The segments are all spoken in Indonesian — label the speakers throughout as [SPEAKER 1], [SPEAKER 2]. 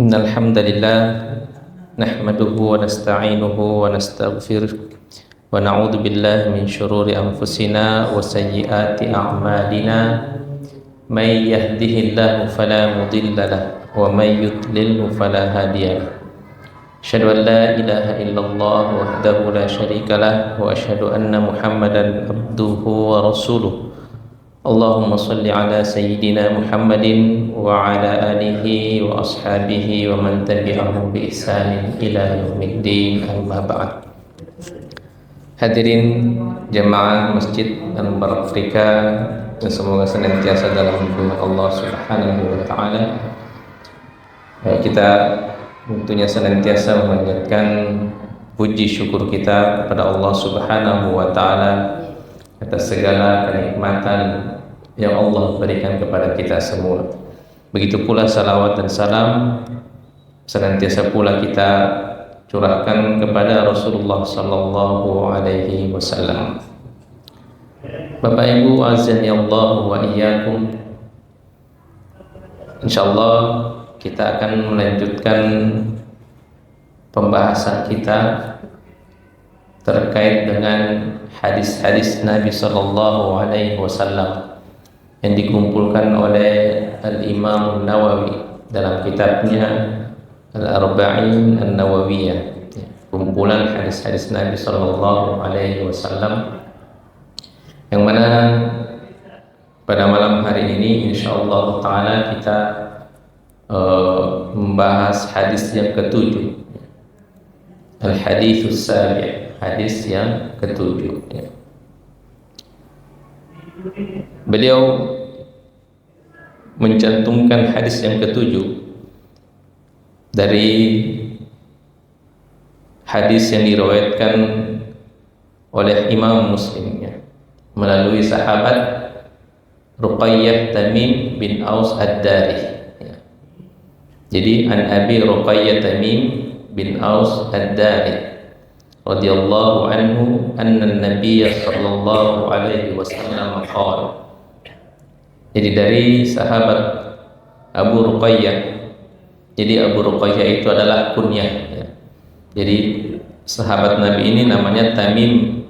[SPEAKER 1] Innal hamdalillah nahmaduhu wa nasta'inuhu wa nastaghfiruh wa na'udzu billahi min shururi anfusina wa sayyiati a'malina may yahdihillahu fala mudilla lahu wa may yudlilhu fala hadiya lahu. Asyhadu an la ilaha illallah wahdahu la syarika lahu wa asyhadu anna Muhammadan abduhu wa rasuluh. Allahumma salli ala sayyidina Muhammadin wa ala alihi wa ashabihi wa man tabi'ahum bi ihsanin ila yaumiddin, amma ba'd. Hadirin jemaah Masjid Anwar Afrika, semoga senantiasa dalam lindungan Allah Subhanahu wa taala. Kita tentunya senantiasa memanjatkan puji syukur kita kepada Allah Subhanahu wa taala atas segala kenikmatan yang Allah berikan kepada kita semua. Begitu pula salawat dan salam senantiasa pula kita curahkan kepada Rasulullah sallallahu alaihi wasallam. Bapak Ibu azani Allah wa iyyakum. Insyaallah kita akan melanjutkan pembahasan kita terkait dengan hadis-hadis Nabi sallallahu alaihi wasallam yang dikumpulkan oleh Al-Imam Nawawi dalam kitabnya Al-Arba'in An-Nawawiyah, kumpulan hadis-hadis Nabi sallallahu alaihi wasallam, yang mana pada malam hari ini insyaallah taala kita membahas hadis yang ketujuh, Al-Haditsus Sabi', hadis yang ketujuh. Beliau mencantumkan hadis yang ketujuh dari hadis yang diriwayatkan oleh Imam Muslim melalui sahabat Ruqayyah Tamim bin Aus Ad-Dari. Jadi an Abi Ruqayyah Tamim bin Aus Ad-Dari radhiyallahu anhu anna an-nabiy sallallahu alaihi wasallam qala. Jadi dari sahabat Abu Ruqayyah. Jadi Abu Ruqayyah itu adalah kunyah ya. Jadi sahabat Nabi ini namanya Tamim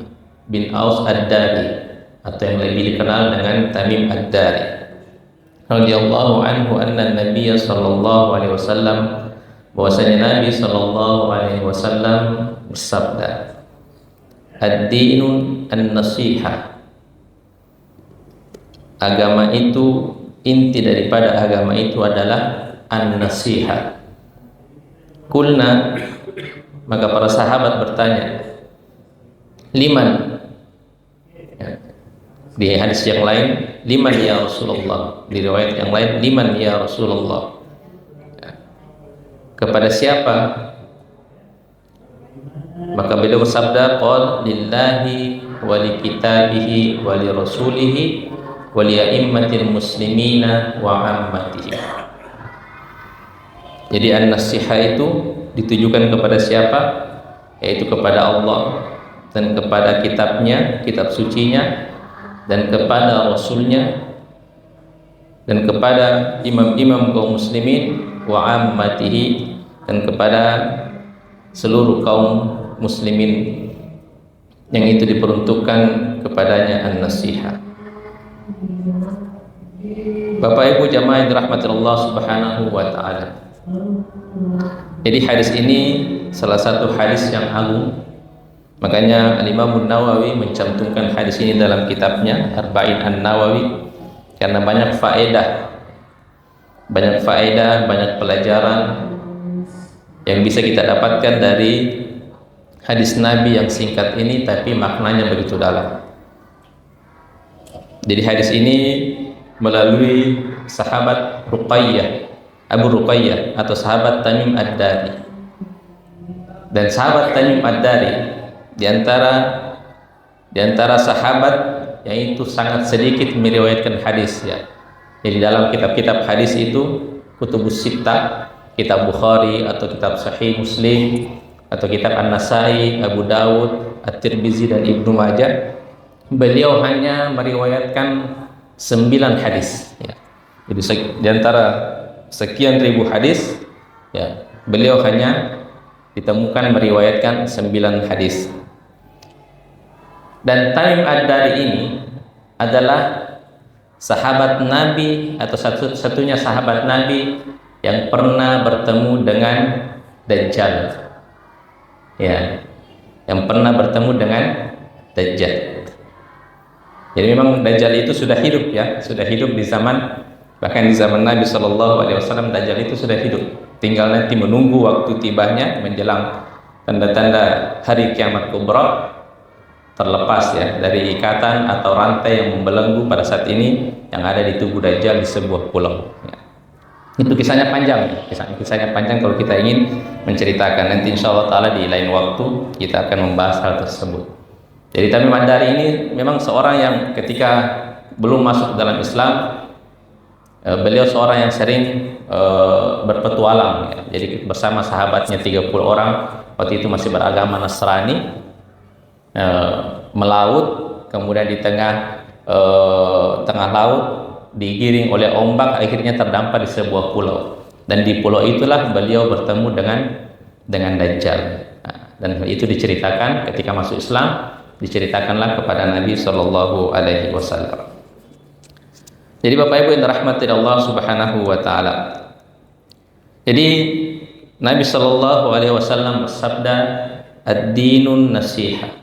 [SPEAKER 1] bin Aus Ad-Dari, atau yang lebih dikenal dengan Tamim Ad-Dari radhiyallahu anhu anna an-nabiy sallallahu alaihi wasallam, bahwasanya Nabi sallallahu alaihi wasallam bersabda, ad-dinu an-nasihah, agama itu, inti daripada agama itu adalah an-nasihah. Kulna, maka para sahabat bertanya, liman, di hadis yang lain liman ya Rasulullah, di riwayat yang lain liman ya Rasulullah, kepada siapa? Maka beliau bersabda, qul lillahi wa li kitabihi wa li rasulihi wa li a'immatil muslimina wa ammatihim. Jadi an-nasihah itu ditujukan kepada siapa? Yaitu kepada Allah dan kepada kitabnya, kitab sucinya, dan kepada rasulnya, dan kepada imam-imam kaum muslimin wa ammatihi, dan kepada seluruh kaum muslimin yang itu diperuntukkan kepadanya an-nasihah. Bapak Ibu jamaah yang dirahmati Allah Subhanahu wa taala. Jadi hadis ini salah satu hadis yang agung. Makanya Al-Imam Nawawi mencantumkan hadis ini dalam kitabnya Arba'in An-Nawawi, karena banyak faedah, banyak pelajaran yang bisa kita dapatkan dari hadis Nabi yang singkat ini, tapi maknanya begitu dalam. Jadi hadis ini melalui sahabat Ruqayyah, Abu Ruqayyah atau sahabat Tamim Ad-Dari. Dan sahabat Tamim Ad-Dari di antara sahabat yang itu sangat sedikit meriwayatkan hadis ya. Jadi dalam kitab-kitab hadis itu Kutubus Sittah, kitab Bukhari atau kitab Sahih Muslim atau kitab An-Nasai, Abu Dawud, At-Tirmizi dan Ibnu Majah, beliau hanya meriwayatkan 9 hadis ya. Jadi di antara sekian ribu hadis Ya, beliau hanya ditemukan meriwayatkan 9 hadis. Dan Tamim Ad-Dari ini adalah sahabat Nabi atau satu-satunya sahabat Nabi yang pernah bertemu dengan Dajjal. Ya, yang pernah bertemu dengan Dajjal. Jadi memang Dajjal itu sudah hidup ya, sudah hidup di zaman, bahkan di zaman Nabi SAW Dajjal itu sudah hidup. Tinggal nanti menunggu waktu tibanya menjelang tanda-tanda hari kiamat kubra, terlepas ya dari ikatan atau rantai yang membelenggu pada saat ini yang ada di tubuh Dajjal di sebuah pulau. Ya. Itu kisahnya panjang, kisahnya panjang kalau kita ingin menceritakan. Nanti insya Allah Ta'ala di lain waktu kita akan membahas hal tersebut. Jadi Tamim Ad-Dari ini memang seorang yang ketika belum masuk dalam Islam, beliau seorang yang sering berpetualang ya. Jadi bersama sahabatnya 30 orang, waktu itu masih beragama Nasrani, melaut, kemudian di tengah laut digiring oleh ombak, akhirnya terdampar di sebuah pulau, dan di pulau itulah beliau bertemu dengan Dajjal. Nah, dan itu diceritakan ketika masuk Islam, diceritakanlah kepada Nabi Shallallahu Alaihi Wasallam. Jadi Bapak Ibu yang dirahmati Allah Subhanahu Wa Taala, jadi Nabi Shallallahu Alaihi Wasallam bersabda, ad-dinun nasiha,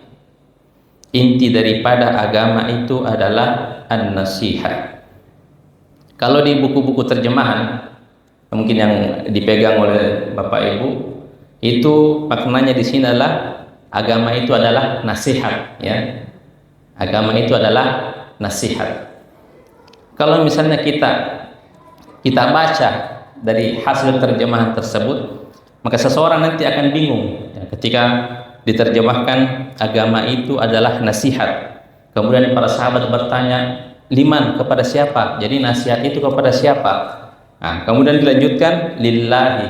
[SPEAKER 1] inti daripada agama itu adalah an-nasiha. Kalau di buku-buku terjemahan mungkin yang dipegang oleh Bapak Ibu, itu maknanya di sini adalah agama itu adalah nasihat ya. Agama itu adalah nasihat. Kalau misalnya kita baca dari hasil terjemahan tersebut, maka seseorang nanti akan bingung ya, ketika diterjemahkan agama itu adalah nasihat. Kemudian para sahabat bertanya, liman, kepada siapa? Jadi nasihat itu kepada siapa? Nah, kemudian dilanjutkan lillahi,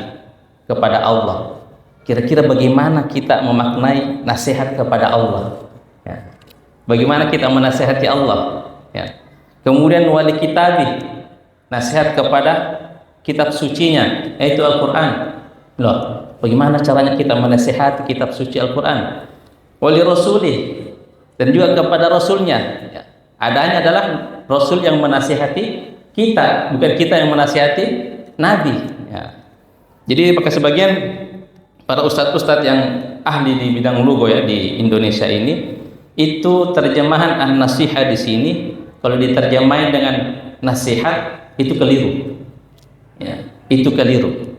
[SPEAKER 1] kepada Allah. Kira-kira bagaimana kita memaknai nasihat kepada Allah? Ya. Bagaimana kita menasihati Allah? Ya. Kemudian wali kitabi, nasihat kepada kitab sucinya, yaitu Al-Quran. Loh, bagaimana caranya kita menasihati kitab suci Al-Quran? Wali rasulih, dan juga kepada rasulnya. Ya. Adanya adalah Rasul yang menasihati kita, bukan kita yang menasihati Nabi. Ya. Jadi pakai sebagian para ustadz-ustadz yang ahli di bidang logo ya di Indonesia ini, itu terjemahan an-nasihat di sini kalau diterjemahin dengan nasihat itu keliru. Ya, itu keliru.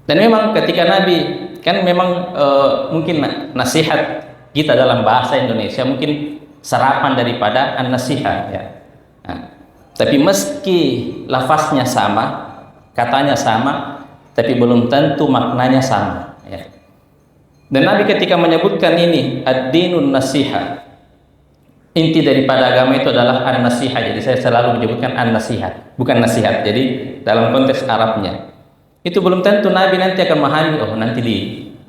[SPEAKER 1] Dan memang ketika Nabi kan memang mungkin nasihat kita dalam bahasa Indonesia mungkin serapan daripada an-nasihat ya. Nah, tapi meski lafaznya sama, katanya sama, tapi belum tentu maknanya sama ya. Dan Nabi ketika menyebutkan ini ad-dinun nasihat, inti daripada agama itu adalah an-nasihat. Jadi saya selalu menyebutkan an-nasihat, bukan nasihat. Jadi dalam konteks Arabnya itu belum tentu Nabi nanti akan memahami, oh nanti di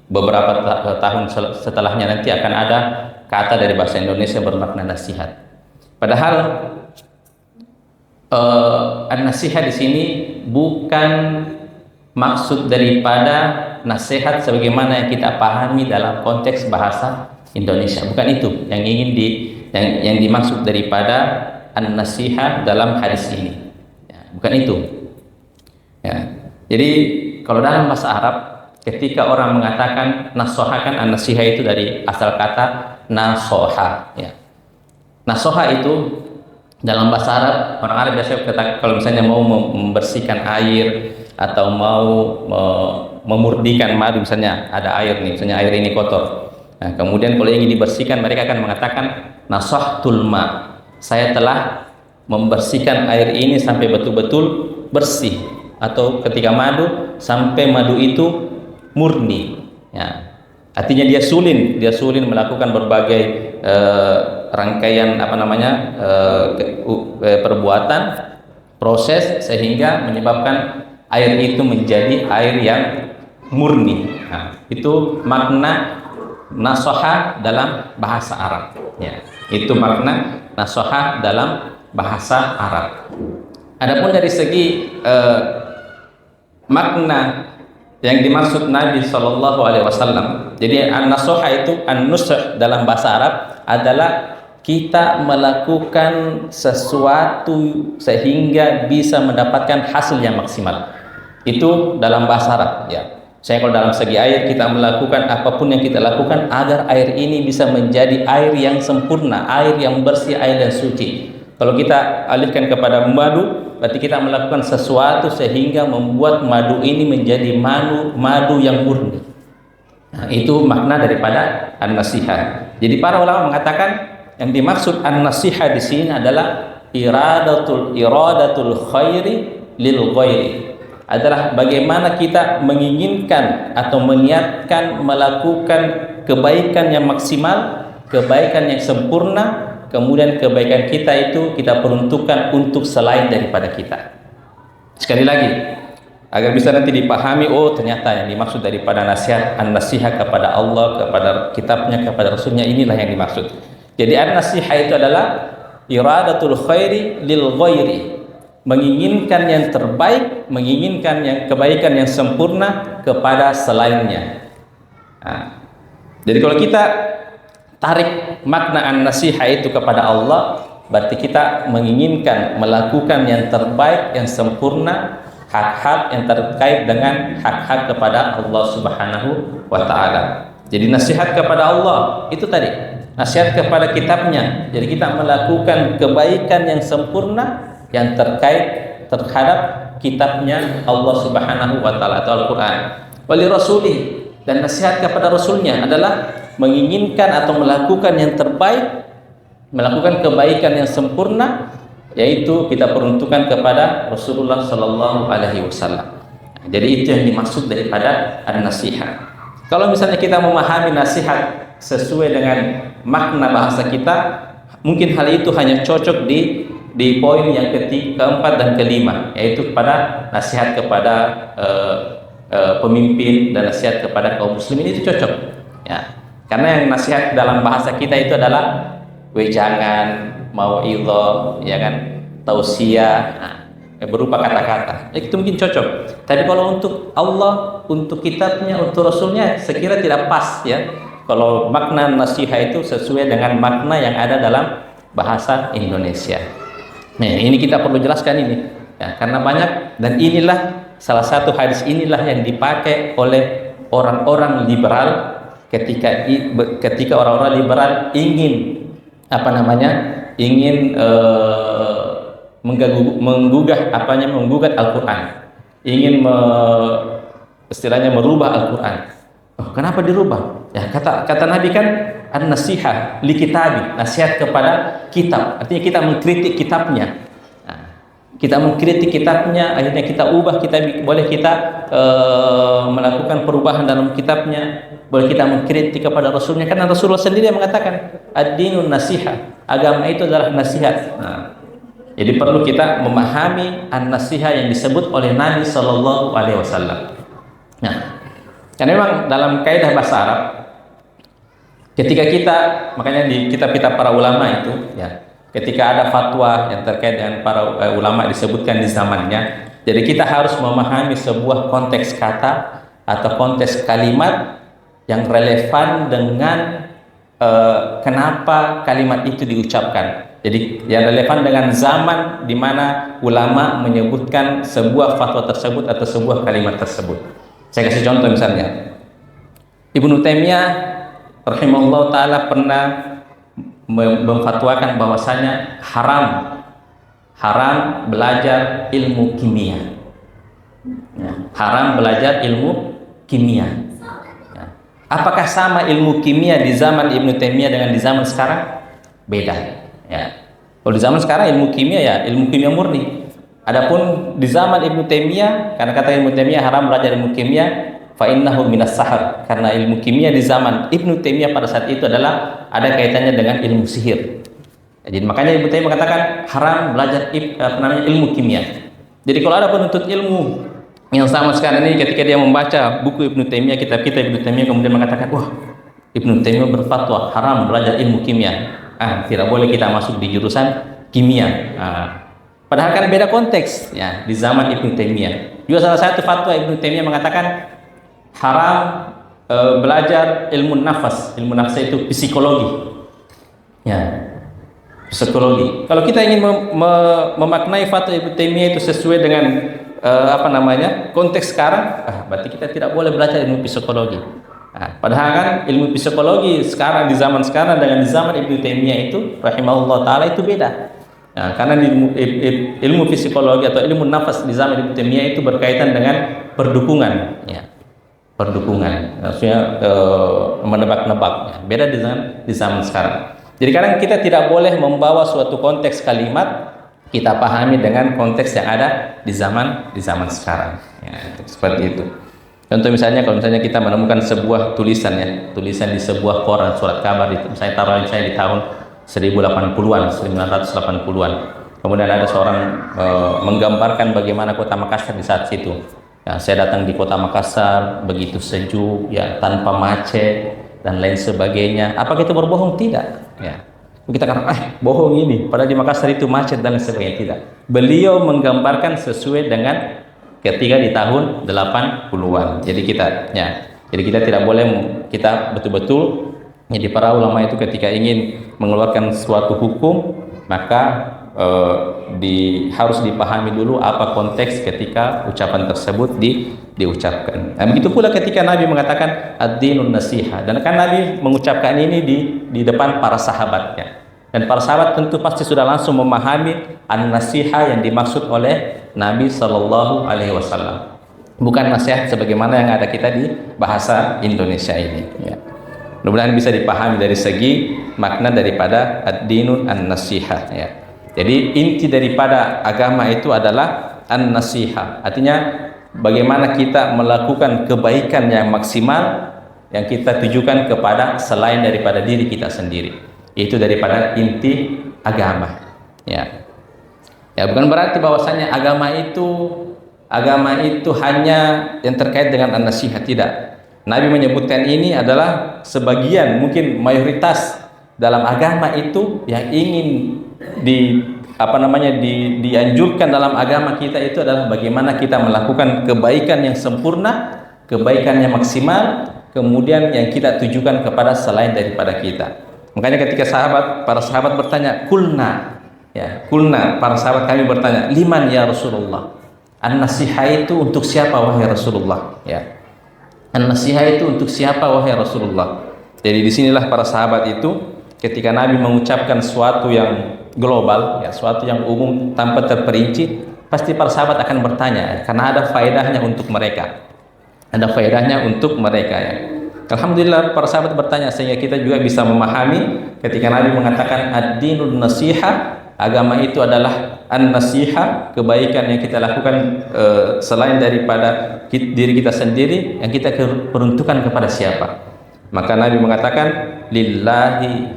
[SPEAKER 1] beberapa tahun setelahnya nanti akan ada kata dari bahasa Indonesia bermakna nasihat. Padahal an-nasihat di sini bukan maksud daripada nasihat sebagaimana yang kita pahami dalam konteks bahasa Indonesia. Bukan itu yang ingin yang dimaksud daripada an-nasihat dalam hadis ini. Ya, bukan itu. Ya. Jadi kalau dalam bahasa Arab, ketika orang mengatakan nasoha, kan an-nasiha itu dari asal kata nasoha ya. Nasoha itu dalam bahasa Arab, orang Arab biasanya kata, kalau misalnya mau membersihkan air atau mau memurnikan madu, misalnya ada air nih, misalnya air ini kotor. Nah, kemudian kalau ingin dibersihkan, mereka akan mengatakan nasahtul ma, saya telah membersihkan air ini sampai betul-betul bersih, atau ketika madu sampai madu itu murni ya. Artinya dia sulin melakukan berbagai rangkaian perbuatan, proses, sehingga menyebabkan air itu menjadi air yang murni. Nah, itu makna nasoha dalam bahasa Arab ya. Itu makna nasoha dalam bahasa Arab. Adapun dari segi makna yang dimaksud Nabi Shallallahu Alaihi Wasallam. Jadi an-nasuha itu an-nusuh dalam bahasa Arab adalah kita melakukan sesuatu sehingga bisa mendapatkan hasil yang maksimal. Itu dalam bahasa Arab ya. Saya kalau dalam segi air kita melakukan apapun yang kita lakukan agar air ini bisa menjadi air yang sempurna, air yang bersih, air yang suci. Kalau kita alihkan kepada madu, berarti kita melakukan sesuatu sehingga membuat madu ini menjadi madu yang murni. Nah, itu makna daripada an-nasihah. Jadi para ulama mengatakan yang dimaksud an-nasihah di sini adalah iradatul khairi lil ghairi. Adalah bagaimana kita menginginkan atau meniatkan melakukan kebaikan yang maksimal, kebaikan yang sempurna, kemudian kebaikan kita itu kita peruntukkan untuk selain daripada kita. Sekali lagi, agar bisa nanti dipahami, oh ternyata yang dimaksud daripada nasihat, an-nasihat kepada Allah, kepada kitabnya, kepada Rasulnya, inilah yang dimaksud. Jadi an-nasihat itu adalah iradatul khairi lil ghairi, menginginkan yang terbaik, menginginkan yang kebaikan yang sempurna kepada selainnya. Nah, jadi kalau kita tarik makna an-nasiha itu kepada Allah, berarti kita menginginkan melakukan yang terbaik, yang sempurna, hak-hak yang terkait dengan hak-hak kepada Allah Subhanahu wa Ta'ala. Jadi nasihat kepada Allah itu tadi, nasihat kepada kitabnya. Jadi kita melakukan kebaikan yang sempurna yang terkait terhadap kitabnya Allah Subhanahu wa Ta'ala atau Al-Quran. Wali rasulih, dan nasihat kepada Rasulnya adalah menginginkan atau melakukan yang terbaik, melakukan kebaikan yang sempurna, yaitu kita peruntukkan kepada Rasulullah Sallallahu Alaihi Wasallam. Jadi itu yang dimaksud daripada an-nasihat. Kalau misalnya kita memahami nasihat sesuai dengan makna bahasa kita, mungkin hal itu hanya cocok di poin yang keempat dan kelima, yaitu kepada nasihat kepada pemimpin dan nasihat kepada kaum muslimin, itu cocok ya. Karena yang nasihat dalam bahasa kita itu adalah wejangan, mauidhah, ya kan, tausiah, berupa kata-kata. Itu mungkin cocok. Tapi kalau untuk Allah, untuk kitabnya, untuk Rasulnya, sekira tidak pas ya. Kalau makna nasihat itu sesuai dengan makna yang ada dalam bahasa Indonesia. Nah, ini kita perlu jelaskan ini ya, karena banyak, dan inilah salah satu hadis inilah yang dipakai oleh orang-orang liberal ketika orang-orang liberal ingin menggugat Al-Quran, ingin istilahnya merubah Al-Quran. Oh, kenapa dirubah? Ya, kata Nabi kan an-nasihah li kitabi, nasihat kepada kitab. Artinya kita mengkritik kitabnya. Nah, kita mengkritik kitabnya, akhirnya kita ubah boleh kita melakukan perubahan dalam kitabnya, boleh kita mengkritik kepada Rasulnya, karena Rasulullah sendiri yang mengatakan ad-dinun nasihah, agama itu adalah nasihat. Nah, jadi perlu kita memahami an-nasihah yang disebut oleh Nabi Sallallahu Alaihi Wasallam. Nah, karena memang dalam kaidah bahasa Arab, ketika kita, makanya di kitab-kitab para ulama itu ya, ketika ada fatwa yang terkait dengan para ulama disebutkan di zamannya, jadi kita harus memahami sebuah konteks kata atau konteks kalimat yang relevan dengan kenapa kalimat itu diucapkan. Jadi yang relevan dengan zaman di mana ulama menyebutkan sebuah fatwa tersebut atau sebuah kalimat tersebut. Saya kasih contoh misalnya, Ibnu Taimiyah rahimahullah ta'ala pernah memfatwakan bahwasanya haram belajar ilmu kimia ya, haram belajar ilmu kimia ya. Apakah sama ilmu kimia di zaman Ibnu Taimiyah dengan di zaman sekarang? Beda ya. Kalau di zaman sekarang ilmu kimia ya ilmu kimia murni. Adapun di zaman Ibnu Taimiyah, karena kata Ibnu Taimiyah haram belajar ilmu kimia, fa innahu minas sahar, karena ilmu kimia di zaman Ibnu Taimiyah pada saat itu adalah ada kaitannya dengan ilmu sihir. Jadi makanya Ibnu Taimiyah mengatakan haram belajar ilmu kimia. Jadi kalau ada penuntut ilmu yang sama sekarang ini, ketika dia membaca buku Ibnu Taimiyah, kitab-kitab Ibnu Taimiyah, kemudian mengatakan, wah, Ibnu Taimiyah berfatwa haram belajar ilmu kimia, tidak boleh kita masuk di jurusan kimia. Padahal kan beda konteks ya di zaman Ibnu Taimiyah. Juga salah satu fatwa Ibnu Taimiyah mengatakan haram belajar ilmu nafas. Ilmu nafas itu psikologi. Ya, psikologi. Kalau kita ingin memaknai fatwa Ibnu Taimiyah itu sesuai dengan konteks sekarang, berarti kita tidak boleh belajar ilmu psikologi. Nah, padahal kan ilmu psikologi sekarang di zaman sekarang dengan di zaman Ibnu Taimiyah itu rahimahullah taala itu beda. Nah, karena ilmu psikologi atau ilmu nafas di zaman Ibnu Taimiyah itu berkaitan dengan perdukungan, ya. Perdukungan, maksudnya menebak-nebak. Ya. Beda di zaman sekarang. Jadi kadang kita tidak boleh membawa suatu konteks kalimat kita pahami dengan konteks yang ada di zaman sekarang. Ya, seperti itu. Contoh misalnya kalau misalnya kita menemukan sebuah tulisan ya, tulisan di sebuah koran surat kabar itu, misalnya taruh saya di tahun 1080-an, 1980-an. Kemudian ada seorang menggambarkan bagaimana kota Makassar di saat itu. Ya, saya datang di kota Makassar begitu sejuk, ya tanpa macet dan lain sebagainya. Apakah itu berbohong? Tidak. Ya. Kita katakan, bohong ini. Padahal di Makassar itu macet dan lain sebagainya. Tidak. Beliau menggambarkan sesuai dengan ketika di tahun 80-an. Jadi kita tidak boleh, kita betul-betul jadi para ulama itu ketika ingin mengeluarkan suatu hukum maka harus dipahami dulu apa konteks ketika ucapan tersebut diucapkan. Nah, begitu pula ketika Nabi mengatakan ad-dinun nasiha, dan kan Nabi mengucapkan ini di depan para sahabatnya. Dan para sahabat tentu pasti sudah langsung memahami an-nasiha yang dimaksud oleh Nabi sallallahu alaihi wasallam. Bukan nasihat sebagaimana yang ada kita di bahasa Indonesia ini, ya. Mudah-mudahan bisa dipahami dari segi makna daripada ad-dinun an-nasiha, ya. Jadi inti daripada agama itu adalah an-nasiha. Artinya bagaimana kita melakukan kebaikan yang maksimal yang kita tujukan kepada selain daripada diri kita sendiri. Itu daripada inti agama. Ya. Ya, bukan berarti bahwasanya agama itu hanya yang terkait dengan an-nasiha, tidak. Nabi menyebutkan ini adalah sebagian, mungkin mayoritas dalam agama itu yang ingin dianjurkan dalam agama kita itu adalah bagaimana kita melakukan kebaikan yang sempurna, kebaikan yang maksimal, kemudian yang kita tujukan kepada selain daripada kita. Makanya ketika para sahabat bertanya, kulna, para sahabat kami bertanya, liman ya Rasulullah? An-nasiha itu untuk siapa wahai Rasulullah? Ya. An-nasiha itu untuk siapa wahai Rasulullah? Jadi disinilah para sahabat itu ketika Nabi mengucapkan suatu yang global, ya, suatu yang umum tanpa terperinci, pasti para sahabat akan bertanya karena ada faedahnya untuk mereka. Ada faedahnya untuk mereka, ya. Alhamdulillah para sahabat bertanya sehingga kita juga bisa memahami ketika Nabi mengatakan ad-dinun nasiha, agama itu adalah an-nasiha, kebaikan yang kita lakukan selain daripada diri kita sendiri, yang kita peruntukan kepada siapa? Maka Nabi mengatakan lillahi,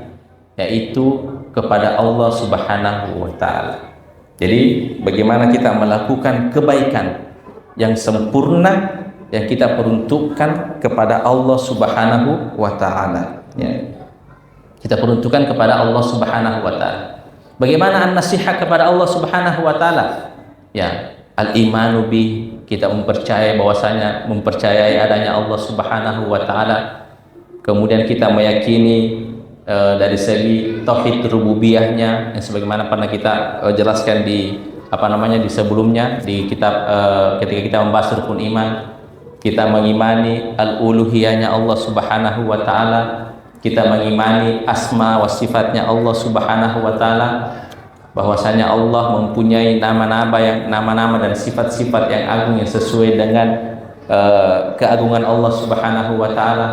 [SPEAKER 1] yaitu kepada Allah Subhanahu wa taala. Jadi bagaimana kita melakukan kebaikan yang sempurna yang kita peruntukkan kepada Allah Subhanahu wa taala, ya. Kita peruntukkan kepada Allah Subhanahu wa taala. Bagaimana an-nasiha kepada Allah Subhanahu wa taala? Ya, al-imanu bi, kita mempercayai adanya Allah Subhanahu wa taala. Kemudian kita meyakini dari segi tauhid rububiyahnya yang sebagaimana pernah kita jelaskan di sebelumnya di kitab ketika kita membahas rukun iman. Kita mengimani al-uluhiyahnya Allah Subhanahu wa taala, kita mengimani asma wa sifatnya Allah Subhanahu wa taala, bahwasanya Allah mempunyai nama-nama dan sifat-sifat yang agung yang sesuai dengan keagungan Allah Subhanahu wa taala.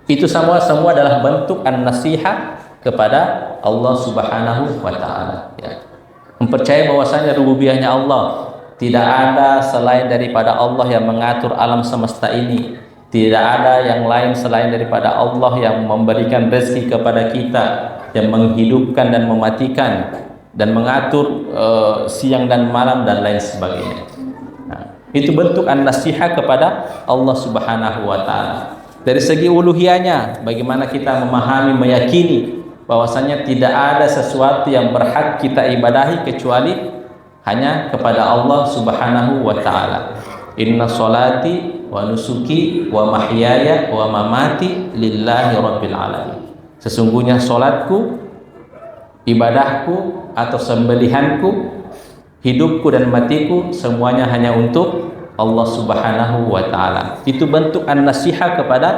[SPEAKER 1] Itu semua adalah bentuk an-nasiha kepada Allah Subhanahu wa taala, ya. Mempercayai bahwasanya rububiyahnya Allah, tidak ada selain daripada Allah yang mengatur alam semesta ini. Tidak ada yang lain selain daripada Allah yang memberikan rezeki kepada kita, yang menghidupkan dan mematikan, dan mengatur siang dan malam dan lain sebagainya. Nah, itu bentuk an-nasiha kepada Allah Subhanahu wa taala. Dari segi uluhiyahnya, bagaimana kita memahami, meyakini bahwasanya tidak ada sesuatu yang berhak kita ibadahi kecuali hanya kepada Allah Subhanahu wa taala. Inna sholati wa nusuki wa mahyaya wa mamati lillahi rabbil alamin. Sesungguhnya salatku, ibadahku atau sembelihanku, hidupku dan matiku semuanya hanya untuk Allah Subhanahu wa taala. Itu bentuk an-nasiha kepada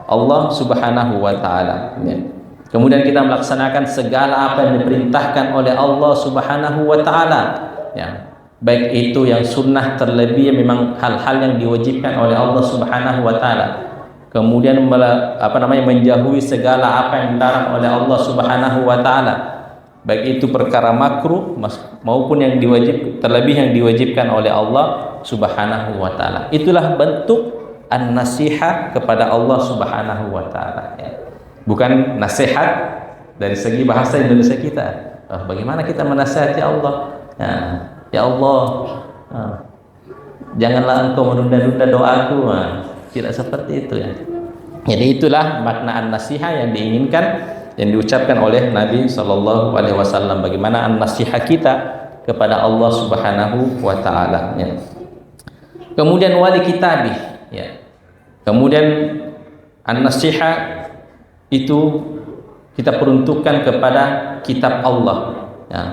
[SPEAKER 1] Allah Subhanahu wa taala. Kemudian kita melaksanakan segala apa yang diperintahkan oleh Allah Subhanahu wa taala. Baik itu yang sunnah, terlebih memang hal-hal yang diwajibkan oleh Allah Subhanahu wa taala. Kemudian menjauhi segala apa yang dilarang oleh Allah Subhanahu wa taala. Baik itu perkara makruh maupun yang terlebih yang diwajibkan oleh Allah Subhanahu wa taala. Itulah bentuk an-nasiha kepada Allah Subhanahu wa taala. Bukan nasihat dari segi bahasa Indonesia kita. Bagaimana kita menasihati Allah? Ya Allah, janganlah engkau menunda-nunda doaku. Tidak seperti itu ya. Jadi itulah makna an-nasiha yang diinginkan, yang diucapkan oleh Nabi Shallallahu Alaihi Wasallam. Bagaimana an-nasiha kita kepada Allah Subhanahu wa taala. Kemudian wali kitabih. Kemudian an-nasiha itu kita peruntukkan kepada kitab Allah.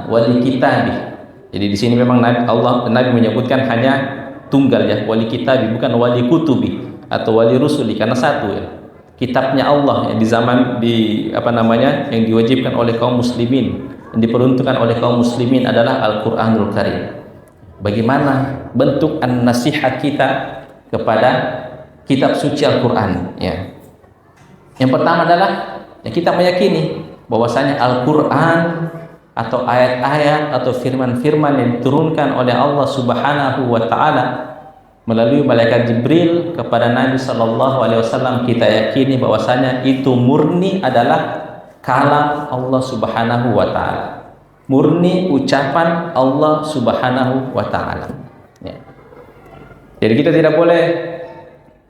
[SPEAKER 1] Wali kitabih. Jadi di sini memang Nabi menyebutkan hanya tunggal ya, wali kitabi, bukan wali kutubi atau wali rusuli, karena satu ya. Kitabnya Allah yang yang diwajibkan oleh kaum muslimin, yang diperuntukkan oleh kaum muslimin adalah Al-Qur'anul Karim. Bagaimana bentuk an-nasihat kita kepada kitab suci Al-Qur'an ya. Yang pertama adalah kita meyakini bahwasanya Al-Qur'an atau ayat-ayat atau firman-firman yang diturunkan oleh Allah Subhanahu wa taala melalui malaikat Jibril kepada Nabi Sallallahu Alaihi Wasallam, kita yakini bahwasanya itu murni adalah kalam Allah Subhanahu wa taala, murni ucapan Allah Subhanahu wa taala. Jadi kita tidak boleh,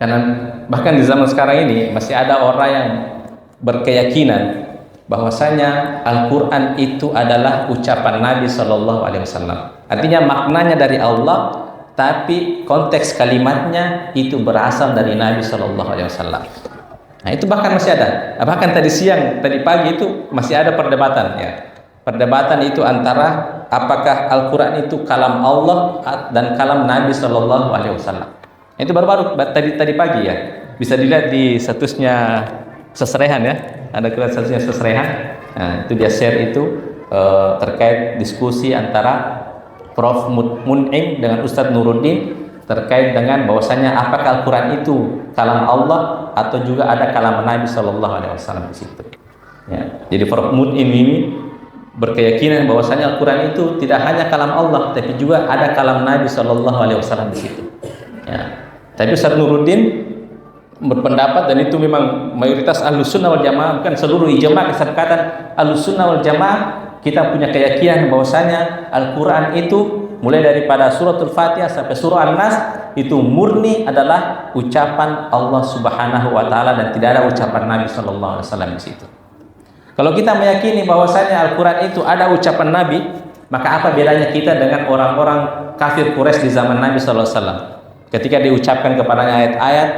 [SPEAKER 1] karena bahkan di zaman sekarang ini masih ada orang yang berkeyakinan bahwasanya Al-Quran itu adalah ucapan Nabi Shallallahu Alaihi Wasallam. Artinya maknanya dari Allah, tapi konteks kalimatnya itu berasal dari Nabi Shallallahu Alaihi Wasallam. Nah itu bahkan masih ada. Bahkan tadi pagi itu masih ada perdebatan ya. Perdebatan itu antara apakah Al-Quran itu kalam Allah dan kalam Nabi Shallallahu Alaihi Wasallam. Itu baru-baru tadi pagi ya. Bisa dilihat di statusnya Sesrehan ya. Ada statusnya Sesrehan. Nah, itu dia share itu terkait diskusi antara Prof. Mun'im dengan Ustadz Nuruddin terkait dengan bahwasanya apakah Al-Quran itu kalam Allah atau juga ada kalam Nabi Shallallahu Alaihi Wasallam di situ. Ya. Jadi Prof. Mun'im ini berkeyakinan bahwasanya Al-Quran itu tidak hanya kalam Allah, tapi juga ada kalam Nabi Shallallahu Alaihi Wasallam di situ. Ya. Tapi Ustadz Nuruddin berpendapat, dan itu memang mayoritas Ahlussunnah wal Jamaah, bukan seluruh ijma' kesepakatan Ahlussunnah wal Jamaah, kita punya keyakinan bahwasanya Al-Quran itu mulai daripada suratul Fatihah sampai surah An-Nas itu murni adalah ucapan Allah Subhanahu wa taala dan tidak ada ucapan Nabi sallallahu alaihi wasallam di situ. Kalau kita meyakini bahwasanya Al-Quran itu ada ucapan Nabi, maka apa bedanya kita dengan orang-orang kafir Quraisy di zaman Nabi sallallahu alaihi wasallam? Ketika diucapkan kepadanya ayat-ayat,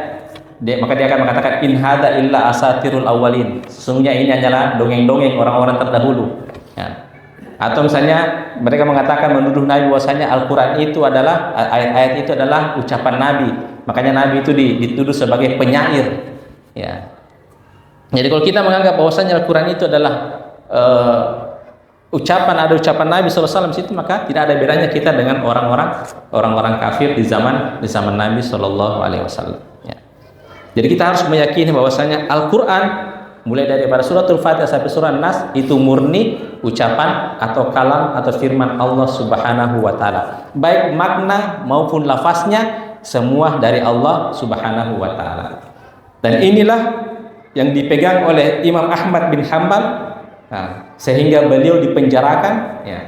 [SPEAKER 1] maka dia akan mengatakan in hada illa asatirul awwalin. Sesungguhnya ini hanyalah dongeng-dongeng orang-orang terdahulu. Ya. Atau misalnya mereka mengatakan menuduh Nabi bahwasanya Al-Quran itu adalah ayat-ayat itu adalah ucapan Nabi. Makanya Nabi itu dituduh sebagai penyair. Ya. Jadi kalau kita menganggap bahwasanya Al-Quran itu adalah ada ucapan Nabi SAW situ, maka tidak ada bedanya kita dengan orang-orang kafir di zaman Nabi Sallallahu Alaihi Wasallam. Ya. Jadi kita harus meyakini bahwasanya Al-Quran mulai daripada suratul Fatihah sampai surah An-Nas itu murni ucapan atau kalam atau firman Allah Subhanahu wa taala. Baik makna maupun lafaznya semua dari Allah Subhanahu wa taala. Dan inilah yang dipegang oleh Imam Ahmad bin Hanbal, sehingga beliau dipenjarakan ya.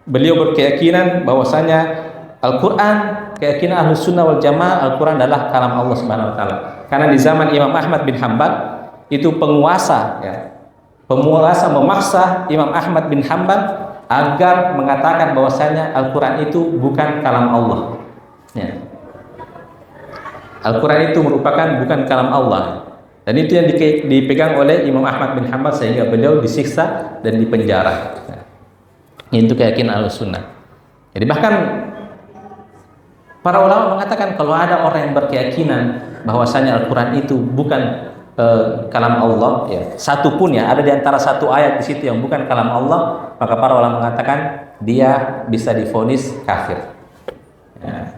[SPEAKER 1] Beliau berkeyakinan bahwasanya Al-Quran, keyakinan Ahlussunnah wal Jamaah, Al-Quran adalah kalam Allah Subhanahu wa taala. Karena di zaman Imam Ahmad bin Hanbal itu penguasa ya, Penguasa memaksa Imam Ahmad bin Hanbal agar mengatakan bahwasanya Al-Quran itu bukan kalam Allah. Ya. Al-Quran itu merupakan bukan kalam Allah. Dan itu yang dipegang oleh Imam Ahmad bin Hanbal sehingga beliau disiksa dan dipenjara. Ya. Itu keyakinan Ahlussunnah. Jadi bahkan para ulama mengatakan kalau ada orang yang berkeyakinan bahwasanya Al-Quran itu bukan kalam Allah, ya, satu pun ya, ada di antara satu ayat di situ yang bukan kalam Allah, maka para ulama mengatakan dia bisa divonis kafir. Ya.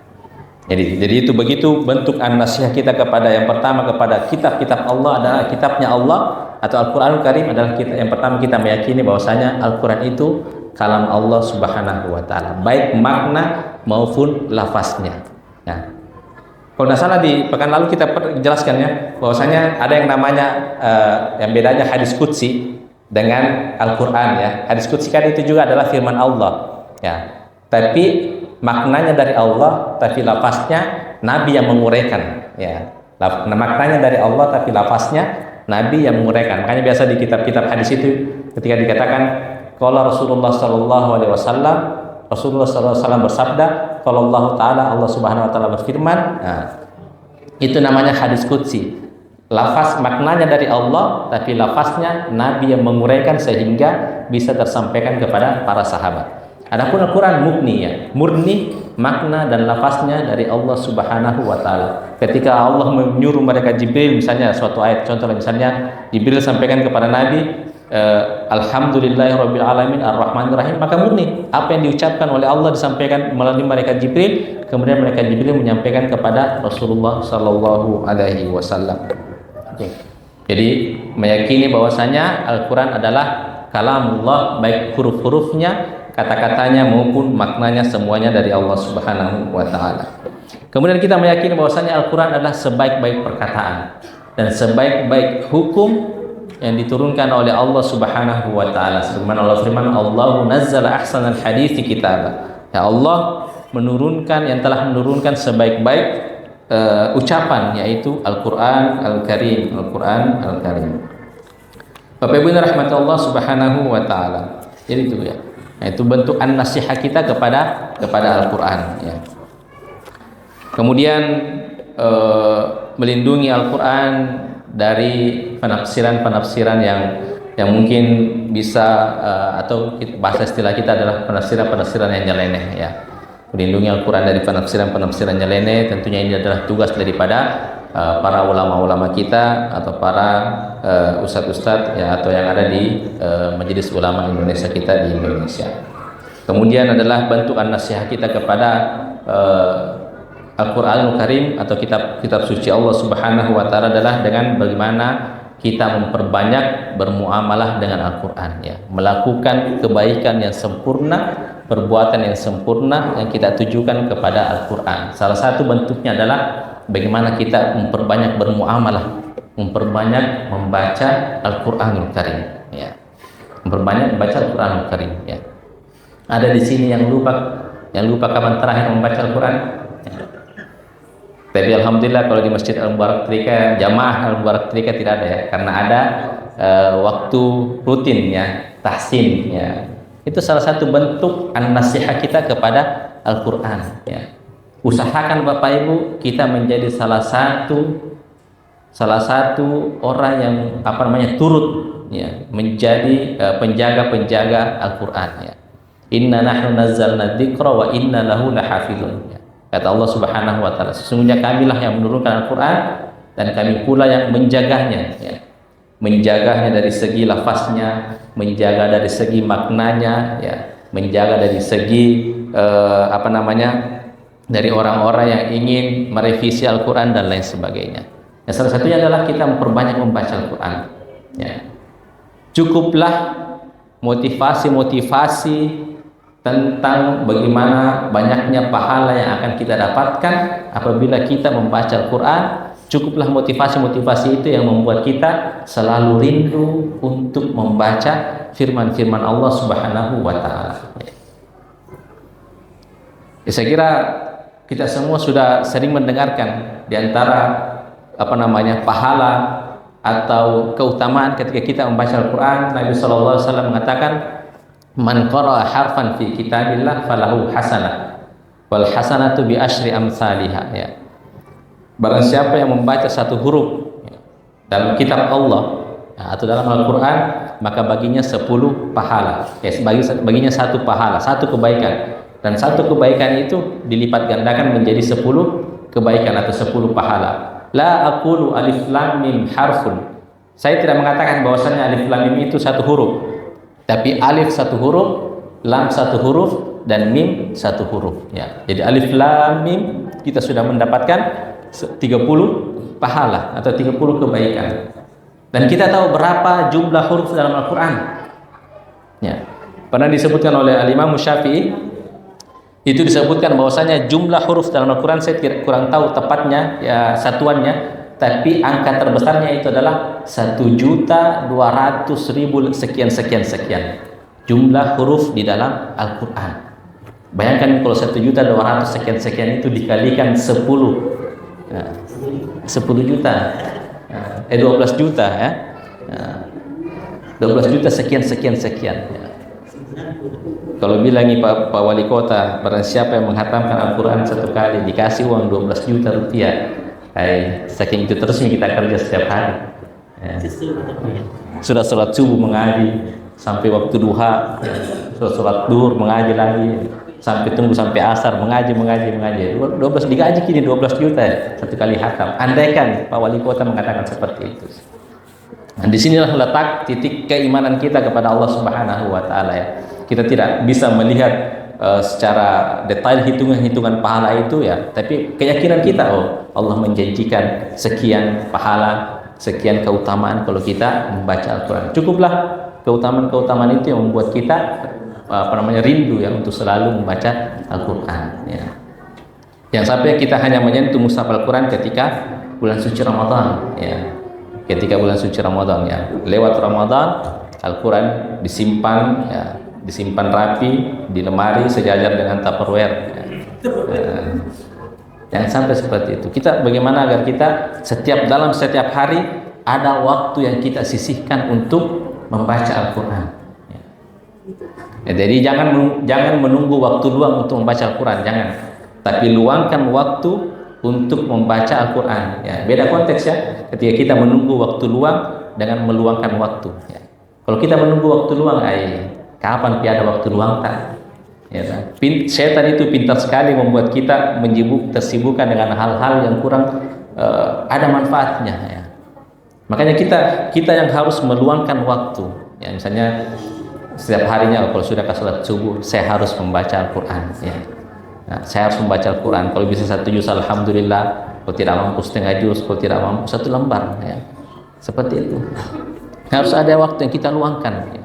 [SPEAKER 1] Jadi itu begitu bentuk an-nasihat kita kepada yang pertama kepada kitab-kitab Allah adalah kitabnya Allah atau Al-Quranul Karim adalah kita yang pertama kita meyakini bahwasanya Al-Quran itu kalam Allah Subhanahu wa taala, baik makna maupun lafaznya. Nah, kalau tidak salah di pekan lalu kita jelaskan ya bahwasanya ada yang namanya yang bedanya hadis qudsi dengan Al-Quran ya. Hadis qudsi kan itu juga adalah firman Allah ya. Tapi maknanya dari Allah tapi lafaznya Nabi yang menguraikan ya. Maknanya dari Allah tapi lafaznya Nabi yang menguraikan. Makanya biasa di kitab-kitab hadis itu ketika dikatakan qala Rasulullah sallallahu alaihi wasallam, Rasulullah sallallahu alaihi wasallam bersabda, qala Allah taala, Allah Subhanahu wa taala berfirman. Nah, itu namanya hadis qudsi. Lafaz maknanya dari Allah tapi lafaznya Nabi yang menguraikan sehingga bisa tersampaikan kepada para sahabat. Adapun Al-Quran murni makna dan lafaznya dari Allah Subhanahu wa taala. Ketika Allah menyuruh mereka Jibril misalnya suatu ayat, contohnya misalnya Jibril sampaikan kepada Nabi Alhamdulillahirabbil alamin arrahmanir rahim, maka murni apa yang diucapkan oleh Allah disampaikan melalui malaikat Jibril, kemudian malaikat Jibril menyampaikan kepada Rasulullah sallallahu alaihi wasallam. Jadi meyakini bahwasanya Al-Quran adalah kalamullah, baik huruf-hurufnya, kata-katanya maupun maknanya semuanya dari Allah Subhanahu wa taala. Kemudian kita meyakini bahwasanya Al-Quran adalah sebaik-baik perkataan dan sebaik-baik hukum yang diturunkan oleh Allah Subhanahu wa taala. Sebagaimana Allah firman, Allahu nazzala ahsanal hadithi kitaba. Ya Allah menurunkan yang telah menurunkan sebaik-baik ucapan yaitu Al-Quran Al-Karim, Al-Quran Al-Karim. Bapak Ibu rahmatullah Allah Subhanahu wa taala. Jadi itu ya. Nah, itu bentuk an-nasihat kita kepada Al-Quran ya. Kemudian melindungi Al-Quran dari penafsiran-penafsiran yang mungkin bisa atau bahasa istilah kita adalah penafsiran-penafsiran yang nyeleneh ya. Melindungi Al-Quran dari penafsiran-penafsiran nyeleneh, tentunya ini adalah tugas daripada para ulama-ulama kita atau para ustadz-ustadz ya, atau yang ada di Majelis Ulama Indonesia kita di Indonesia. Kemudian adalah bentuk an-nasihat kita kepada Al-Quranul Karim atau kitab suci Allah Subhanahu wa taala adalah dengan bagaimana kita memperbanyak bermuamalah dengan Al-Quran ya, melakukan kebaikan yang sempurna, perbuatan yang sempurna yang kita tujukan kepada Al-Quran. Salah satu bentuknya adalah bagaimana kita memperbanyak bermuamalah, memperbanyak membaca Al-Quranul Karim ya. Memperbanyak membaca Al-Quranul Karim ya. Ada di sini yang lupa kapan terakhir membaca Al-Quran ya. Tapi alhamdulillah kalau di Masjid Al-Mubarak Trika, jamaah Al-Mubarak Trika tidak ada ya, karena ada waktu rutin ya, tahsin ya. Itu salah satu bentuk an-nasihat kita kepada Al-Quran ya. Usahakan Bapak Ibu kita menjadi salah satu orang yang turut ya, menjadi penjaga Al-Quran ya. Inna nahnu nazzalna dzikra wa inna lahu lahafizun ya. Kata Allah Subhanahu wa taala, sesungguhnya kamilah yang menurunkan Al-Quran dan kami pula yang menjaganya ya. Menjaganya dari segi lafaznya, menjaga dari segi maknanya ya, menjaga dari segi dari orang-orang yang ingin merevisi Al-Quran dan lain sebagainya. Nah, salah satunya adalah kita memperbanyak membaca Al-Quran ya. Cukuplah motivasi tentang bagaimana banyaknya pahala yang akan kita dapatkan apabila kita membaca Al-Quran. Cukuplah motivasi itu yang membuat kita selalu rindu untuk membaca firman-firman Allah Subhanahu wa taala. Ya, saya kira kita semua sudah sering mendengarkan di antara pahala atau keutamaan ketika kita membaca Al-Quran. Nabi SAW mengatakan, man qara'a harfan fi kitabillah falahu hasanah wal hasanatu bi asyri amsalihha, ya. Barang siapa yang membaca satu huruf dalam kitab Allah atau dalam Al-Quran, maka baginya 10 pahala, ya, baginya 1 pahala, 1 kebaikan, dan 1 kebaikan itu dilipat gandakan menjadi 10 kebaikan atau 10 pahala. La aqulu alif lam mim harfun. Saya tidak mengatakan bahwasanya alif lam mim itu 1 huruf, tapi alif 1 huruf, lam 1 huruf, dan mim 1 huruf, ya. Jadi alif lam mim kita sudah mendapatkan 30 pahala atau 30 kebaikan. Dan kita tahu berapa jumlah huruf dalam Al-Quran, ya. Pernah disebutkan oleh Al-Imam Syafi'i, itu disebutkan bahwasanya jumlah huruf dalam Al-Quran, saya kurang tahu tepatnya ya satuannya, tapi angka terbesarnya itu adalah 1.200.000 sekian sekian sekian jumlah huruf di dalam Al-Quran. Bayangkan kalau 1.200.000 sekian sekian itu dikalikan 10, ya, 10 juta, 12 juta, ya, 12 juta sekian sekian sekian, ya. Kalau bilangi Pak Wali Kota, barang siapa yang menghatamkan Al-Quran 1 kali dikasih uang 12 juta rupiah. Saking itu terusnya kita kerja setiap hari, ya. Sudah sholat subuh mengaji sampai waktu duha, sudah sholat duhur mengaji lagi, sampai tunggu sampai asar mengaji. 12 digaji kini 12 juta, ya, 1 kali hatam. Andaikan Pak Wali Kota mengatakan seperti itu. Nah, disinilah letak titik keimanan kita kepada Allah Subhanahu wa Ta'ala, ya. Kita tidak bisa melihat secara detail hitungan pahala itu, ya, tapi keyakinan kita, oh, Allah menjanjikan sekian pahala, sekian keutamaan kalau kita membaca Al-Quran. Cukuplah keutamaan itu yang membuat kita rindu, ya, untuk selalu membaca Al-Quran, ya. Yang sampai kita hanya menyentuh mushaf Al-Quran ketika bulan suci Ramadan, ya. Ketika bulan suci Ramadan, ya, lewat Ramadan Al-Quran disimpan, ya, disimpan rapi di lemari sejajar dengan Tupperware, ya. Yang sampai seperti itu. Kita bagaimana agar kita dalam setiap hari ada waktu yang kita sisihkan untuk membaca Al-Quran, ya. Ya, jadi jangan menunggu waktu luang untuk membaca Al-Quran, jangan. Tapi luangkan waktu untuk membaca Al-Quran, ya. Beda konteks, ya, ketika kita menunggu waktu luang dengan meluangkan waktu, ya. Kalau kita menunggu waktu luang, kapan ada waktu luang, tak? Ya, setan itu pintar sekali membuat kita tersibukkan dengan hal-hal yang kurang ada manfaatnya, ya. Makanya kita yang harus meluangkan waktu, ya. Misalnya setiap harinya kalau sudah ke salat subuh saya harus membaca Al-Quran, ya. Nah, saya harus membaca Al-Quran. Kalau bisa 1 juz alhamdulillah, kalau tidak mampu setengah juz, kalau tidak mampu 1 lembar, ya. Seperti itu. Harus ada waktu yang kita luangkan, ya.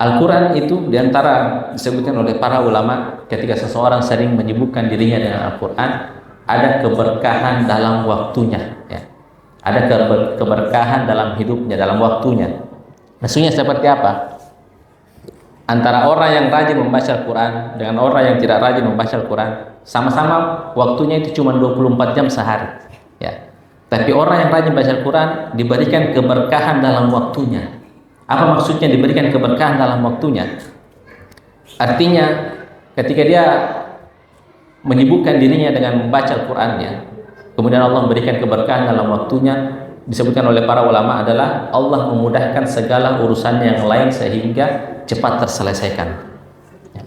[SPEAKER 1] Al-Quran itu diantara disebutkan oleh para ulama, ketika seseorang sering menyibukkan dirinya dengan Al-Quran, ada keberkahan dalam waktunya, ya. Ada keberkahan dalam hidupnya, dalam waktunya. Maksudnya seperti apa? Antara orang yang rajin membaca Al-Quran dengan orang yang tidak rajin membaca Al-Quran, sama-sama waktunya itu cuma 24 jam sehari, ya. Tapi orang yang rajin baca Al-Quran diberikan keberkahan dalam waktunya. Apa maksudnya diberikan keberkahan dalam waktunya? Artinya ketika dia menyibukkan dirinya dengan membaca Al-Qurannya, kemudian Allah memberikan keberkahan dalam waktunya, disebutkan oleh para ulama adalah Allah memudahkan segala urusan yang lain sehingga cepat terselesaikan.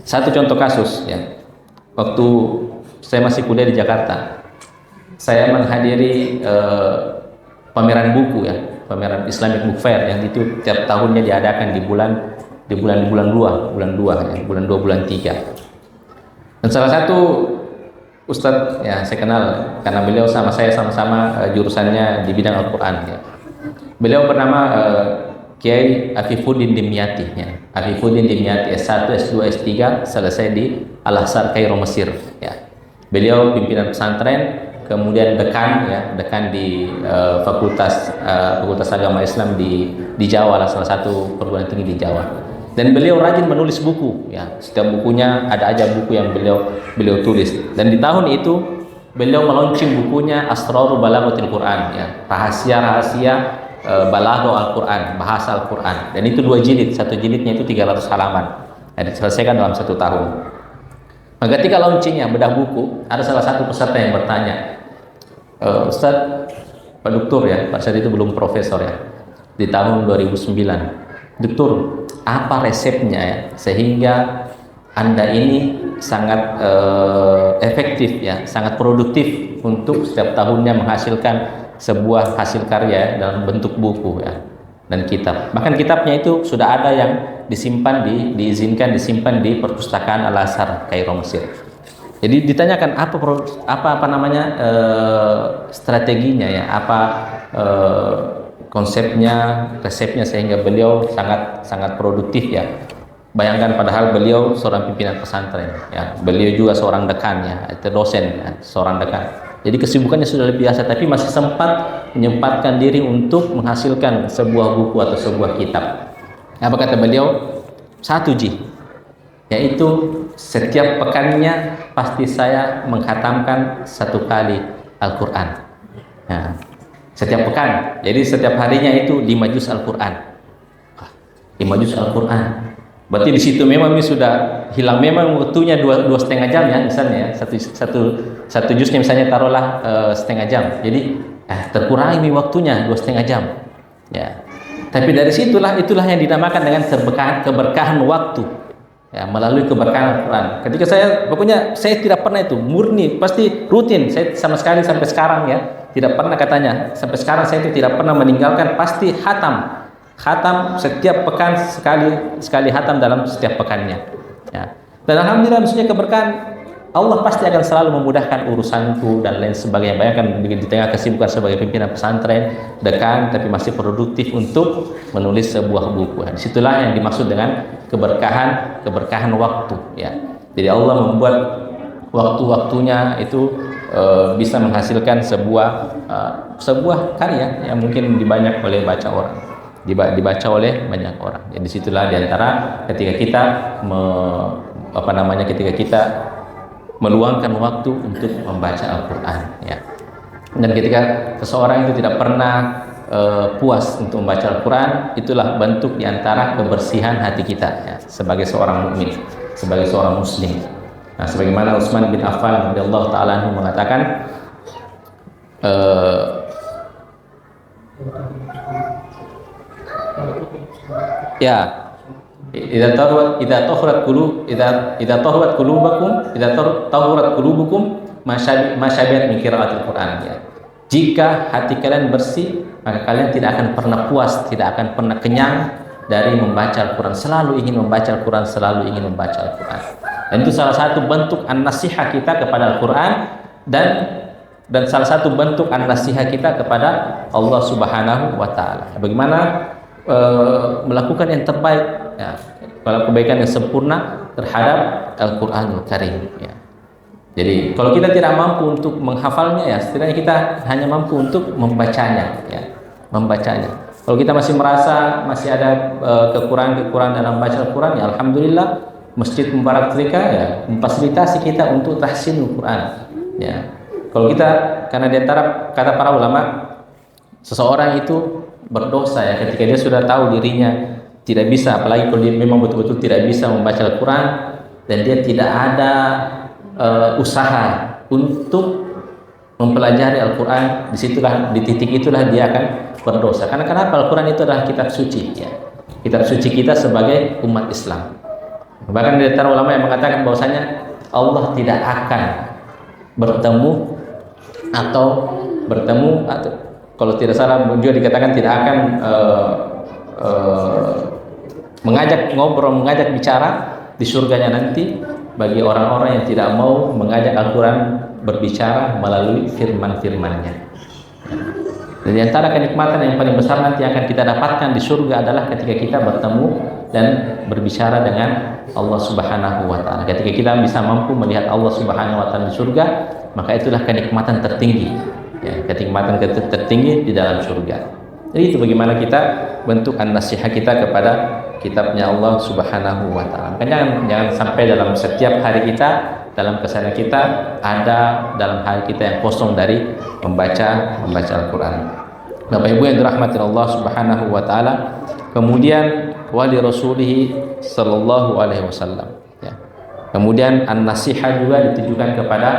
[SPEAKER 1] Satu contoh kasus, ya. Waktu saya masih kuliah di Jakarta, saya menghadiri pameran buku, ya, pameran Islamic Book Fair yang itu tiap tahunnya diadakan di bulan 2, ya, bulan 2, bulan 3. Dan salah satu Ustadz, ya, saya kenal karena beliau sama saya sama-sama jurusannya di bidang Al-Quran, ya. Beliau bernama Kiai Afifuddin Dimyati, ya. Afifuddin Dimyati S1, S2, S3 selesai di Al-Azhar Kairo Mesir, ya. Beliau pimpinan pesantren, kemudian dekan, ya, dekan di Fakultas Agama Islam di Jawa, salah satu perguruan tinggi di Jawa. Dan beliau rajin menulis buku, ya. Setiap bukunya ada aja buku yang beliau tulis. Dan di tahun itu beliau meluncing bukunya Asrarul Balaghatil Quran, ya, rahasia-rahasia balaghah Al-Quran, bahasa Al-Quran. Dan itu 2 jilid, satu jilidnya itu 300 halaman. Diselesaikan dalam 1 tahun. Nah, ketika launchingnya bedah buku, ada salah satu peserta yang bertanya, Ustaz, Pak Doktor ya, pada saat itu belum profesor ya, di tahun 2009, Doktor, apa resepnya ya, sehingga Anda ini sangat efektif ya, sangat produktif untuk setiap tahunnya menghasilkan sebuah hasil karya dalam bentuk buku ya, dan kitab. Bahkan kitabnya itu sudah ada yang disimpan, diizinkan disimpan di perpustakaan Al-Azhar Kairo, Mesir. Jadi ditanyakan apa namanya strateginya ya, apa konsepnya, resepnya sehingga beliau sangat produktif ya. Bayangkan padahal beliau seorang pimpinan pesantren ya, beliau juga seorang dekan ya, itu dosen ya, seorang dekan. Jadi kesibukannya sudah biasa, tapi masih sempat menyempatkan diri untuk menghasilkan sebuah buku atau sebuah kitab. Apa kata beliau? 1G, yaitu setiap pekannya pasti saya menghatamkan 1 kali Al-Quran. Nah, setiap pekan, jadi setiap harinya itu 5 juz Al-Quran. 5 juz Al-Quran. Berarti di situ memang ini sudah hilang, memang waktunya 2,5 jam ya, misalnya ya, satu juznya misalnya taruhlah setengah jam. Jadi terkurangi waktunya 2,5 jam. Ya. Tapi dari itulah yang dinamakan dengan keberkahan waktu. Ya, melalui keberkahan Al-Quran. Ketika pokoknya saya tidak pernah itu murni, pasti rutin. Saya sama sekali sampai sekarang ya, tidak pernah katanya. Sampai sekarang saya itu tidak pernah meninggalkan, pasti khatam setiap pekan sekali khatam dalam setiap pekannya ya. Dan alhamdulillah maksudnya keberkahan Allah pasti akan selalu memudahkan urusanku dan lain sebagainya. Bayangkan di tengah kesibukan sebagai pimpinan pesantren, dekan, tapi masih produktif untuk menulis sebuah buku. Disitulah yang dimaksud dengan keberkahan waktu ya. Jadi Allah membuat waktu-waktunya itu bisa menghasilkan sebuah karya yang mungkin dibaca oleh banyak orang. Jadi disitulah diantara ketika kita ketika kita meluangkan waktu untuk membaca Al-Quran ya. Dan ketika seseorang itu tidak pernah puas untuk membaca Al-Quran, itulah bentuk diantara kebersihan hati kita ya, sebagai seorang mukmin, sebagai seorang muslim. Nah, sebagaimana Utsman bin Affan radhiyallahu taala anhu mengatakan, ya, idza tahurat qulubukum masyabihat min qiraatil Quran ya. Jika hati kalian bersih, maka kalian tidak akan pernah puas, tidak akan pernah kenyang dari membaca Al-Quran. Selalu ingin membaca Al-Quran, selalu ingin membaca Al-Quran. Dan itu salah satu bentuk an-nasihah kita kepada Al-Quran, dan salah satu bentuk an-nasihah kita kepada Allah Subhanahu wa taala. Bagaimana melakukan yang terbaik ya, kalau kebaikan yang sempurna terhadap Al-Quranul Karim ya. Jadi kalau kita tidak mampu untuk menghafalnya ya, setidaknya kita hanya mampu untuk membacanya ya, membacanya. Kalau kita masih merasa masih ada kekurangan dalam baca Al-Quran ya, alhamdulillah Masjid Mubarak Trika ya memfasilitasi kita untuk tahsinul Quran ya. Kalau kita, karena di antara kata para ulama, seseorang itu berdosa ya ketika dia sudah tahu dirinya tidak bisa, apalagi kalau dia memang betul-betul tidak bisa membaca Al-Quran dan dia tidak ada usaha untuk mempelajari Al-Quran, di titik itulah dia akan berdosa. Karena kenapa? Al-Quran itu adalah kitab suci ya, kitab suci kita sebagai umat Islam. Bahkan di antara ulama yang mengatakan bahwasanya Allah tidak akan bertemu atau kalau tidak salah juga dikatakan tidak akan mengajak ngobrol, mengajak bicara di surganya nanti bagi orang-orang yang tidak mau mengajak Al-Quran berbicara melalui firman-firmannya. Dan di antara kenikmatan yang paling besar nanti akan kita dapatkan di surga adalah ketika kita bertemu dan berbicara dengan Allah Subhanahu wa taala. Ketika kita bisa mampu melihat Allah Subhanahu wa taala di surga, maka itulah kenikmatan tertinggi. Ya, kenikmatan tertinggi di dalam surga. Jadi itu bagaimana kita bentuk an-nasihah kita kepada kitabnya Allah Subhanahu wa taala. Makanya jangan sampai dalam setiap hari kita dalam keseharian kita ada dalam hal kita yang kosong dari membaca Al-Quran. Bapak Ibu yang dirahmati Allah Subhanahu wa taala, kemudian wali rasulih sallallahu alaihi wasallam ya. Kemudian an-nasiha juga ditujukan kepada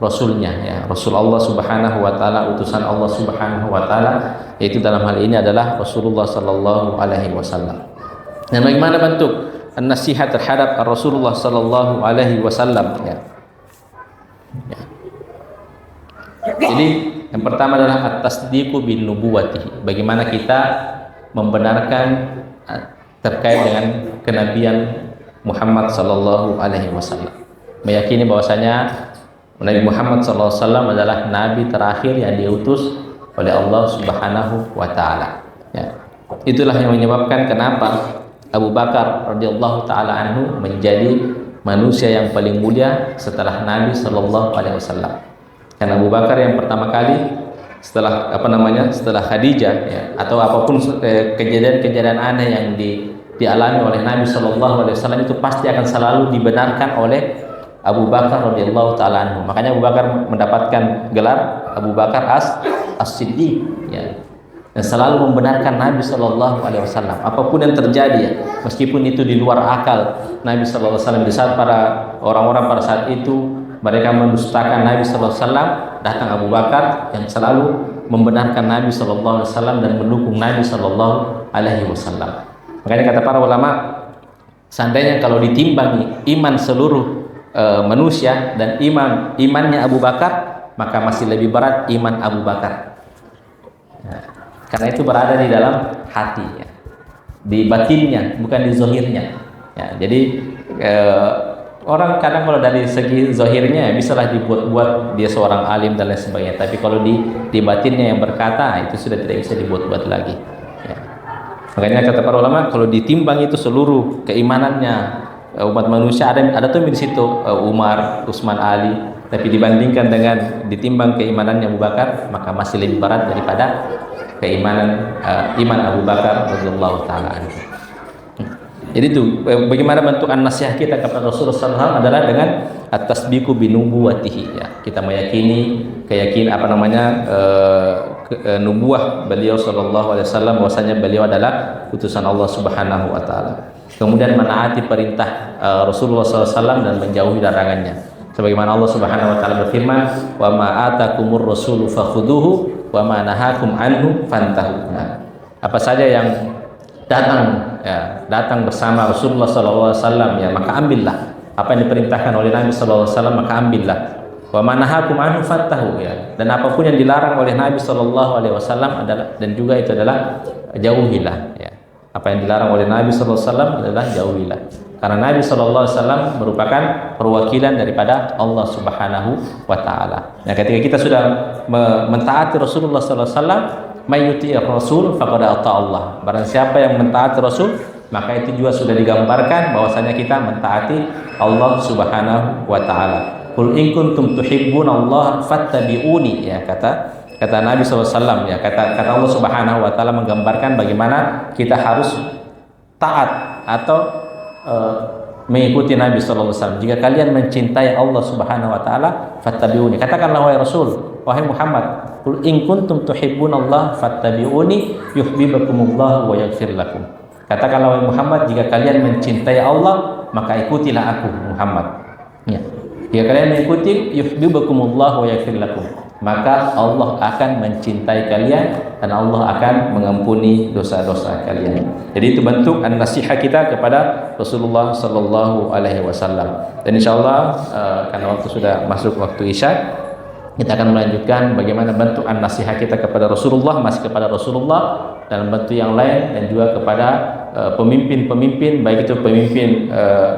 [SPEAKER 1] rasulnya ya, Rasul Allah Subhanahu wa taala, utusan Allah Subhanahu wa taala, yaitu dalam hal ini adalah Rasulullah sallallahu alaihi wasallam. Dan bagaimana bentuk an-nasihat terhadap Rasulullah sallallahu alaihi wasallam ya. Ya. Jadi yang pertama adalah at-tasdiqu bin nubuwwatihi. Bagaimana kita membenarkan terkait dengan kenabian Muhammad sallallahu alaihi wasallam. Meyakini bahwasanya Nabi Muhammad sallallahu alaihi wasallam adalah nabi terakhir yang diutus oleh Allah Subhanahu wa taala. Ya. Itulah yang menyebabkan kenapa Abu Bakar radhiyallahu taala anhu menjadi manusia yang paling mulia setelah Nabi sallallahu alaihi wasallam. Karena Abu Bakar yang pertama kali setelah setelah Khadijah ya, atau apapun kejadian-kejadian aneh yang dialami oleh Nabi sallallahu alaihi wasallam itu pasti akan selalu dibenarkan oleh Abu Bakar radhiyallahu taala anhu. Makanya Abu Bakar mendapatkan gelar Abu Bakar as-Siddiq ya. Dan selalu membenarkan Nabi sallallahu alaihi wasallam apapun yang terjadi ya, meskipun itu di luar akal Nabi sallallahu alaihi wasallam. Di saat para orang-orang pada saat itu mereka mendustakan Nabi sallallahu alaihi wasallam, datang Abu Bakar yang selalu membenarkan Nabi sallallahu alaihi wasallam dan mendukung Nabi sallallahu alaihi wasallam. Makanya kata para ulama, seandainya kalau ditimbangi iman seluruh manusia dan imannya Abu Bakar, maka masih lebih berat iman Abu Bakar. Ya. Karena itu berada di dalam hati, ya. Di batinnya, bukan di zahirnya. Ya, jadi orang kadang kalau dari segi zahirnya ya, bisalah dibuat-buat dia seorang alim dan lain sebagainya. Tapi kalau di batinnya yang berkata, itu sudah tidak bisa dibuat-buat lagi. Ya. Makanya kata para ulama, kalau ditimbang itu seluruh keimanannya umat manusia, ada tuh di situ Umar, Utsman, Ali. Tapi dibandingkan dengan ditimbang keimanannya Abu Bakar, maka masih lebih berat daripada keimanan iman Abu Bakar radhiyallahu taala anhu. Jadi itu bagaimana bentuk nasihat kita kepada Rasulullah SAW adalah dengan at-tasdiqu bi nubuwwatihi ya. Kita meyakini nubuwah beliau sallallahu alaihi wasallam, bahwasanya beliau adalah utusan Allah Subhanahu wa taala. Kemudian menaati perintah Rasulullah SAW dan menjauhi larangannya. Sebagaimana Allah Subhanahu wa taala berfirman, "Wa ma atakumur rasulu fakhuduhu wa ma nahakum anhu fantahu." Nah, apa saja yang datang bersama Rasulullah sallallahu alaihi wasallam ya, maka ambillah. Apa yang diperintahkan oleh Nabi sallallahu alaihi wasallam, maka ambillah. Wa ma nahakum anhu fantahu ya. Dan apapun yang dilarang oleh Nabi sallallahu alaihi wasallam adalah, dan juga itu adalah, jauhilah ya. Apa yang dilarang oleh Nabi sallallahu alaihi wasallam adalah jauhilah. Karena Nabi sallallahu alaihi wasallam merupakan perwakilan daripada Allah Subhanahu wa taala. Nah, ketika kita sudah mentaati Rasulullah sallallahu alaihi wasallam, may yuti'ir rasul faqad ata Allah. Barang siapa yang mentaati Rasul, maka itu juga sudah digambarkan bahwasanya kita mentaati Allah Subhanahu wa taala. Qul in kuntum tuhibbunallaha fattabi'uni ya, kata Nabi SAW ya, kata Allah Subhanahu wa taala menggambarkan bagaimana kita harus taat atau mengikuti Nabi sallallahu alaihi wasallam. Jika kalian mencintai Allah Subhanahu wa taala, fattabi'uni. Katakanlah wahai Rasul, wahai Muhammad, qul in kuntum tuhibbunallaha fattabi'uni yuhibbukumullah wa yaghfir lakum. Katakanlah wahai Muhammad, jika kalian mencintai Allah, maka ikutilah aku Muhammad. Ya. Jika kalian mengikuti, yuhibbukumullah wa yaghfir lakum, maka Allah akan mencintai kalian dan Allah akan mengampuni dosa-dosa kalian. Jadi itu bentuk nasihat kita kepada Rasulullah sallallahu alaihi wasallam. Dan insyaallah karena waktu sudah masuk waktu Isya, kita akan melanjutkan bagaimana bentuk nasihat kita kepada Rasulullah, masih kepada Rasulullah dalam bentuk yang lain, dan juga kepada pemimpin-pemimpin, baik itu pemimpin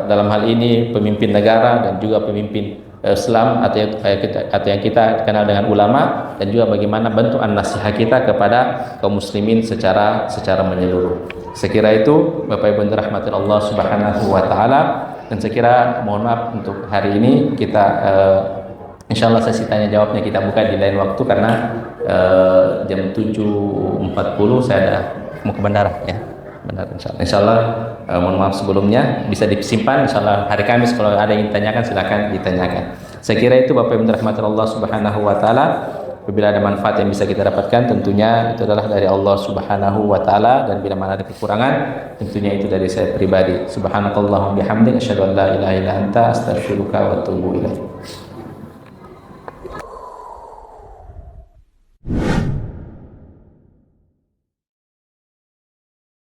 [SPEAKER 1] dalam hal ini pemimpin negara dan juga pemimpin Islam atau yang kita kenal dengan ulama, dan juga bagaimana bentuk nasihat kita kepada kaum muslimin secara menyeluruh. Sekira itu Bapak Ibu dirahmati Allah Subhanahu wa taala, dan sekira mohon maaf untuk hari ini kita insyaallah sesi tanya jawabnya kita buka di lain waktu, karena jam 7.40 saya ada mau ke bandara ya. benar insyaallah. Mohon maaf sebelumnya, bisa disimpan insyaallah hari Kamis kalau ada yang ditanyakan silakan ditanyakan. Saya kira itu Bapak Ibu rahmati Allah Subhanahu wa taala. Apabila ada manfaat yang bisa kita dapatkan tentunya itu adalah dari Allah Subhanahu wa taala, dan bila mana ada kekurangan tentunya itu dari saya pribadi. Subhanakallahumma bihamdik asyhadu an la ilaha illa anta astaghfiruka wa atubu ilaik.